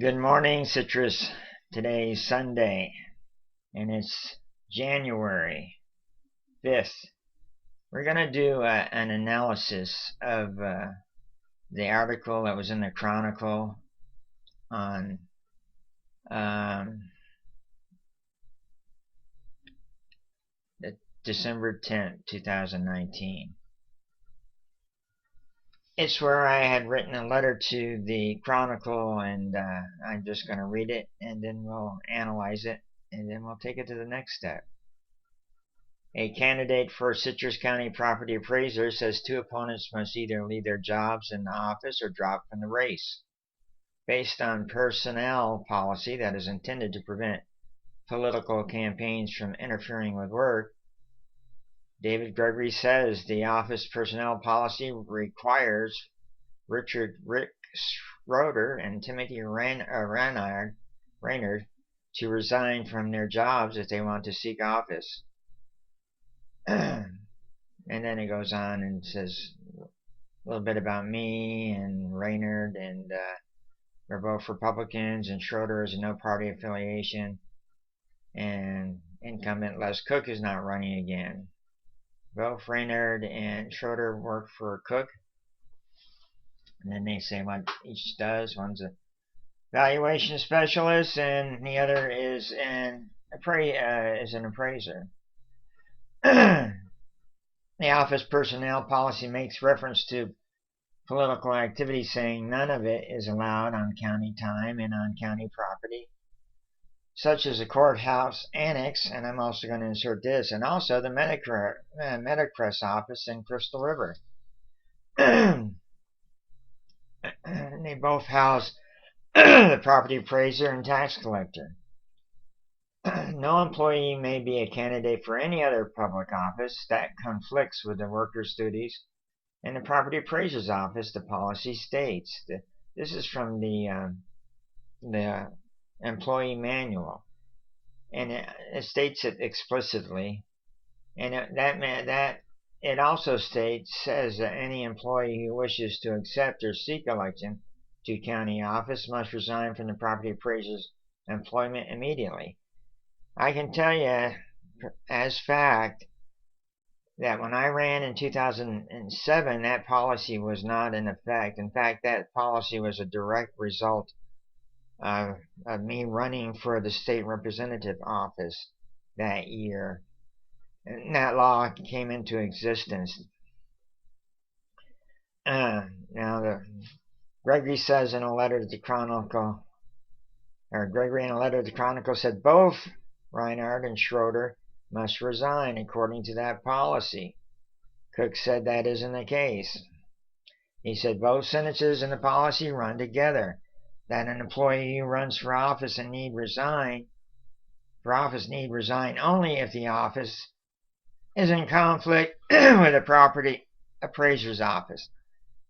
Good morning, Citrus. Today's Sunday, and it's January 5th. We're going to do an analysis of the article that was in the Chronicle on December 10th, 2019. It's where I had written a letter to the Chronicle, and I'm just going to read it, and then we'll analyze it, and then we'll take it to the next step. A candidate for Citrus County Property Appraiser says two opponents must either leave their jobs in the office or drop from the race. Based on personnel policy that is intended to prevent political campaigns from interfering with work, David Gregory says the office personnel policy requires Rick Schroeder and Timothy Raynard to resign from their jobs if they want to seek office. And then it goes on and says a little bit about me and Raynard, and we're both Republicans, and Schroeder is a no party affiliation, and incumbent Les Cook is not running again. Both Raynard and Schroeder work for Cook, and then they say what each does. One's a valuation specialist, and the other is an appraiser. The office personnel policy makes reference to political activity, saying none of it is allowed on county time and on county property, such as the courthouse annex, and I'm also going to insert this, and also the Metacrest office in Crystal River. They both house the property appraiser and tax collector. No employee may be a candidate for any other public office that conflicts with the worker's duties. In the property appraiser's office, the policy states that this is from the employee manual, and it states it explicitly. And it also says that any employee who wishes to accept or seek election to county office must resign from the property appraiser's employment immediately. I can tell you as fact that when I ran in 2007, that policy was not in effect. In fact, that policy was a direct result of me running for the state representative office that year. And that law came into existence. Gregory says in a letter to the Chronicle, Gregory in a letter to the Chronicle said both Reinhardt and Schroeder must resign according to that policy. Cook said that isn't the case. He said both sentences in the policy run together, that an employee who runs for office need resign only if the office is in conflict with the property appraiser's office.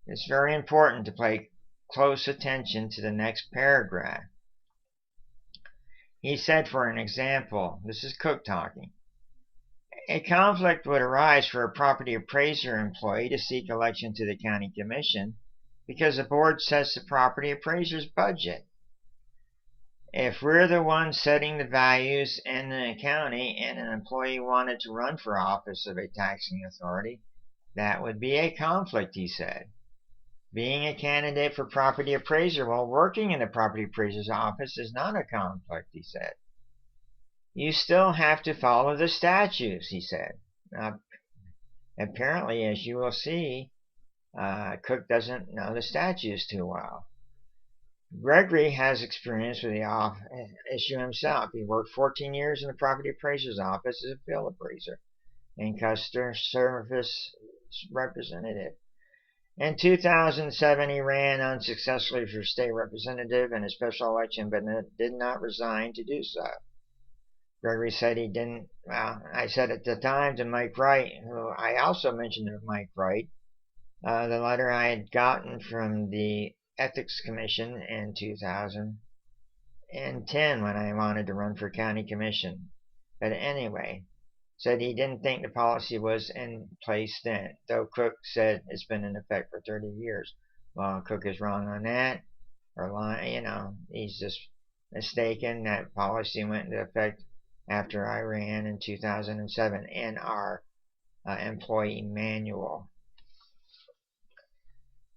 It's very important to pay close attention to the next paragraph. He said, for an example, this is Cook talking, a conflict would arise for a property appraiser employee to seek election to the county commission because the board sets the property appraiser's budget. If we're the ones setting the values in the county and an employee wanted to run for office of a taxing authority, that would be a conflict, he said. Being a candidate for property appraiser while working in the property appraiser's office is not a conflict, he said. You still have to follow the statutes, he said. Apparently, as you will see, Cook doesn't know the statutes too well. Gregory has experience with the issue himself. He worked 14 years in the property appraiser's office as a field appraiser and customer service representative. In 2007, he ran unsuccessfully for state representative in a special election, but did not resign to do so. Gregory said he didn't. Well, I said at the time to Mike Wright, who I also mentioned to Mike Wright, the letter I had gotten from the Ethics Commission in 2010 when I wanted to run for county commission. But anyway, said he didn't think the policy was in place then, though Cook said it's been in effect for 30 years. Well, Cook is wrong on that. or lying. He's just mistaken. That policy went into effect after I ran in 2007 in our employee manual.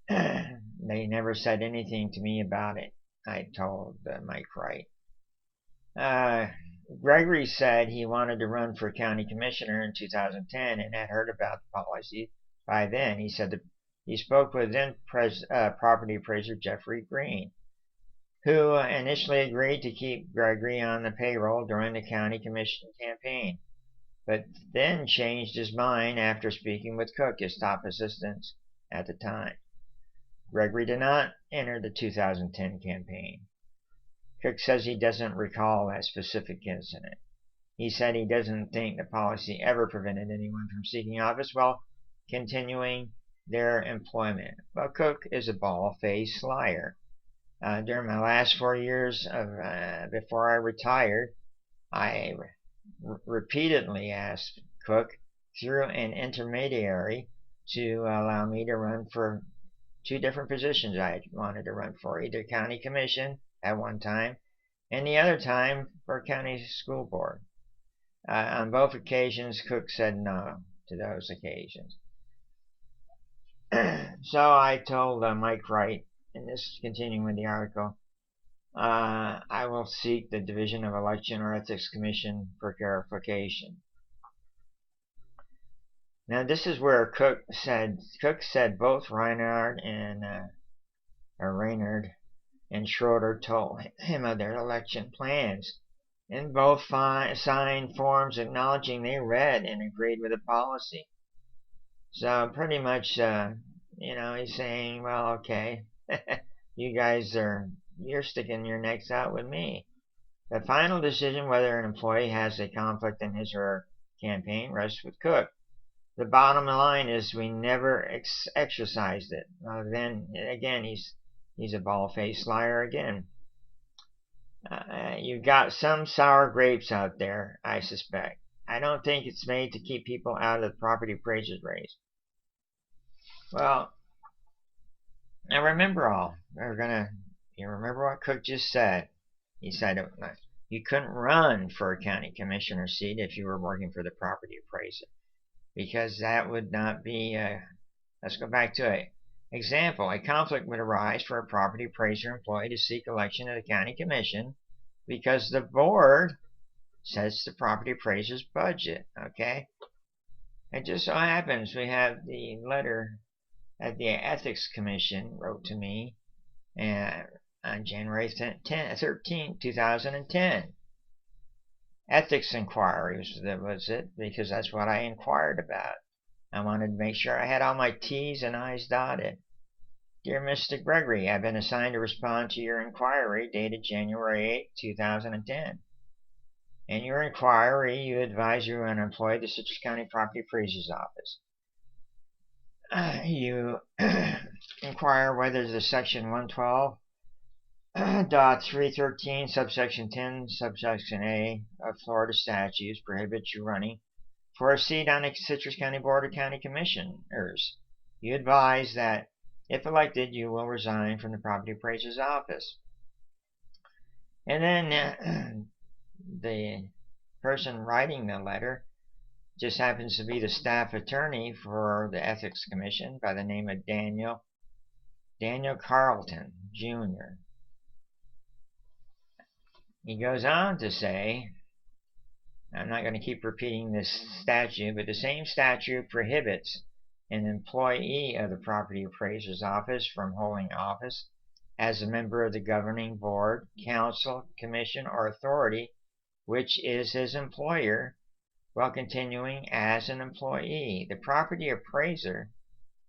They never said anything to me about it, I told Mike Wright. Gregory said he wanted to run for county commissioner in 2010 and had heard about the policy by then. He said that he spoke with then Property Appraiser Geoffrey Greene, who initially agreed to keep Gregory on the payroll during the county commission campaign, but then changed his mind after speaking with Cook, his top assistant at the time. Gregory did not enter the 2010 campaign. Cook says he doesn't recall that specific incident. He said he doesn't think the policy ever prevented anyone from seeking office while continuing their employment. Well, Cook is a bald-faced liar. During my last 4 years before I retired, I repeatedly asked Cook through an intermediary to allow me to run for 2 different positions I wanted to run for, either county commission at one time and the other time for county school board. On both occasions, Cook said no to those occasions. So I told Mike Wright, and this is continuing with the article, I will seek the Division of Election or Ethics Commission for clarification. Now this is where Cook said both Reinhard and Reynard and Schroeder told him of their election plans, and both signed forms acknowledging they read and agreed with the policy. So pretty much, he's saying, well, okay, you're sticking your necks out with me. The final decision whether an employee has a conflict in his or her campaign rests with Cook. The bottom line is we never exercised it. Then again, he's a bald-faced liar again. You've got some sour grapes out there, I suspect. I don't think it's made to keep people out of the property appraiser's race. Well, now remember you remember what Cook just said. He said you couldn't run for a county commissioner seat if you were working for the property appraiser, because that would not be, let's go back to it. Example, a conflict would arise for a property appraiser employee to seek election to the county commission because the board sets the property appraiser's budget, okay? It just so happens we have the letter that the Ethics Commission wrote to me on January 13, 2010. Ethics inquiry was it, because that's what I inquired about. I wanted to make sure I had all my T's and I's dotted. Dear Mr. Gregory, I've been assigned to respond to your inquiry dated January 8, 2010. In your inquiry, you advise you are an employee of the Citrus County Property Appraiser's Office. You inquire whether the Section 112.313, subsection 10, subsection A of Florida statutes prohibits you running for a seat on the Citrus County Board of County Commissioners. You advise that if elected, you will resign from the property appraiser's office. And then the person writing the letter just happens to be the staff attorney for the Ethics Commission by the name of Daniel Carlton, Jr. He goes on to say, I'm not going to keep repeating this statute, but the same statute prohibits an employee of the property appraiser's office from holding office as a member of the governing board, council, commission, or authority which is his employer while continuing as an employee. The property appraiser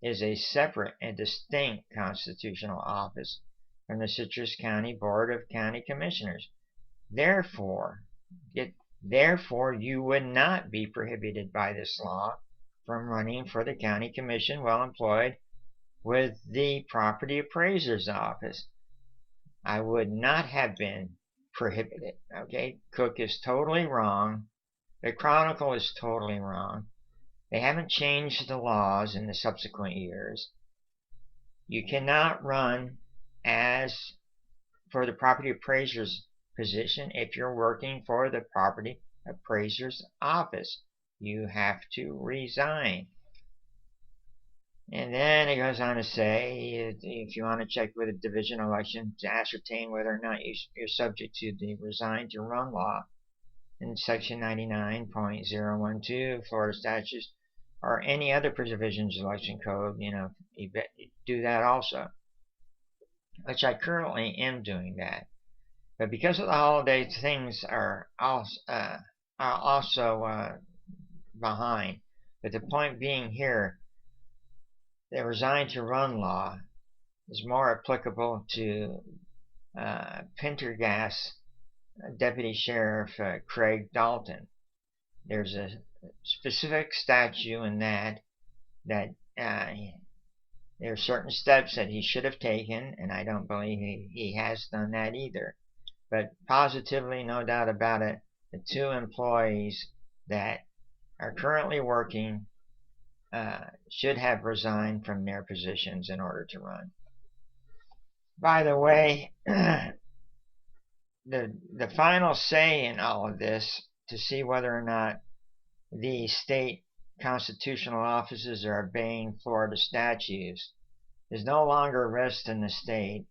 is a separate and distinct constitutional office from the Citrus County Board of County Commissioners. Therefore, you would not be prohibited by this law from running for the county commission while employed with the property appraiser's office. I would not have been prohibited. Okay, Cook is totally wrong. The Chronicle is totally wrong. They haven't changed the laws in the subsequent years. You cannot run as for the property appraiser's position, if you're working for the property appraiser's office, you have to resign. And then it goes on to say, if you want to check with a division election to ascertain whether or not you're subject to the resign to run law in section 99.012 Florida statutes or any other provisions of election code, you do that also, which I currently am doing that. But because of the holidays, things are also behind. But the point being here, the resign to run law is more applicable to Pendergast Deputy Sheriff Craig Dalton. There's a specific statute in that there are certain steps that he should have taken, and I don't believe he has done that either. But positively, no doubt about it, the two employees that are currently working should have resigned from their positions in order to run. By the way, the final say in all of this to see whether or not the state constitutional offices are obeying Florida statutes is no longer rests in the state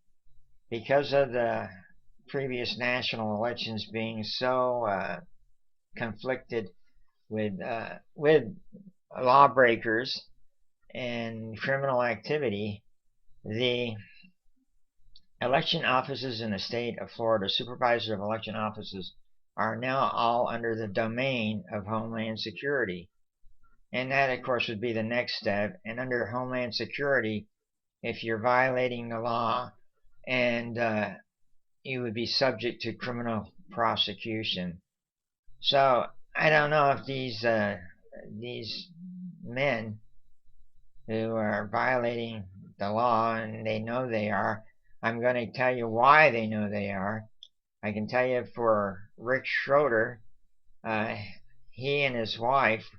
because of the previous national elections being so conflicted with lawbreakers and criminal activity. The election offices in the state of Florida, supervisor of election offices, are now all under the domain of Homeland Security. And that, of course, would be the next step. And under Homeland Security, if you're violating the law, and you would be subject to criminal prosecution. So I don't know if these men who are violating the law, and they know they are, I'm going to tell you why they know they are. I can tell you for Rick Schroeder, he and his wife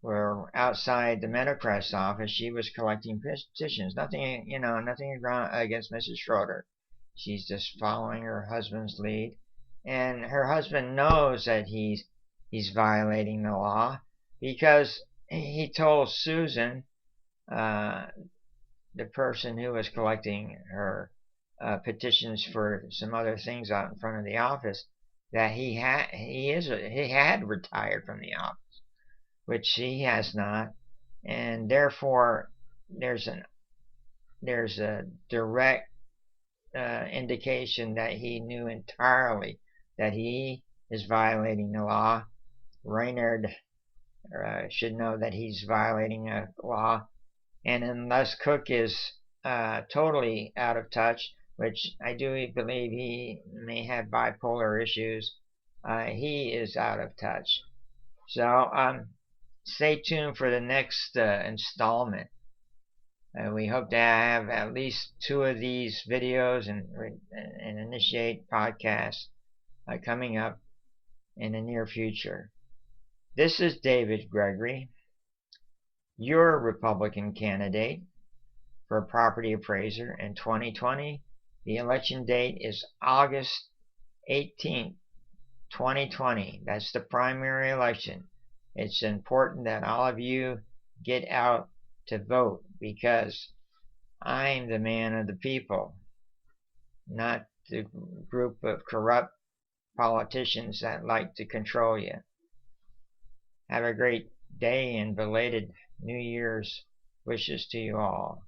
were outside the Metacrest office. She was collecting petitions. Nothing against Mrs. Schroeder. She's just following her husband's lead, and her husband knows that he's violating the law because he told Susan, the person who was collecting her petitions for some other things out in front of the office, that he had retired from the office, which he has not, and therefore there's a direct indication that he knew entirely that he is violating the law. Raynard should know that he's violating a law, and unless Cook is totally out of touch, which I do believe he may have bipolar issues, he is out of touch. So stay tuned for the next installment. We hope to have at least 2 of these videos and initiate podcasts coming up in the near future. This is David Gregory, your Republican candidate for property appraiser in 2020. The election date is August 18th, 2020. That's the primary election. It's important that all of you get out to vote, because I'm the man of the people, not the group of corrupt politicians that like to control you. Have a great day and belated New Year's wishes to you all.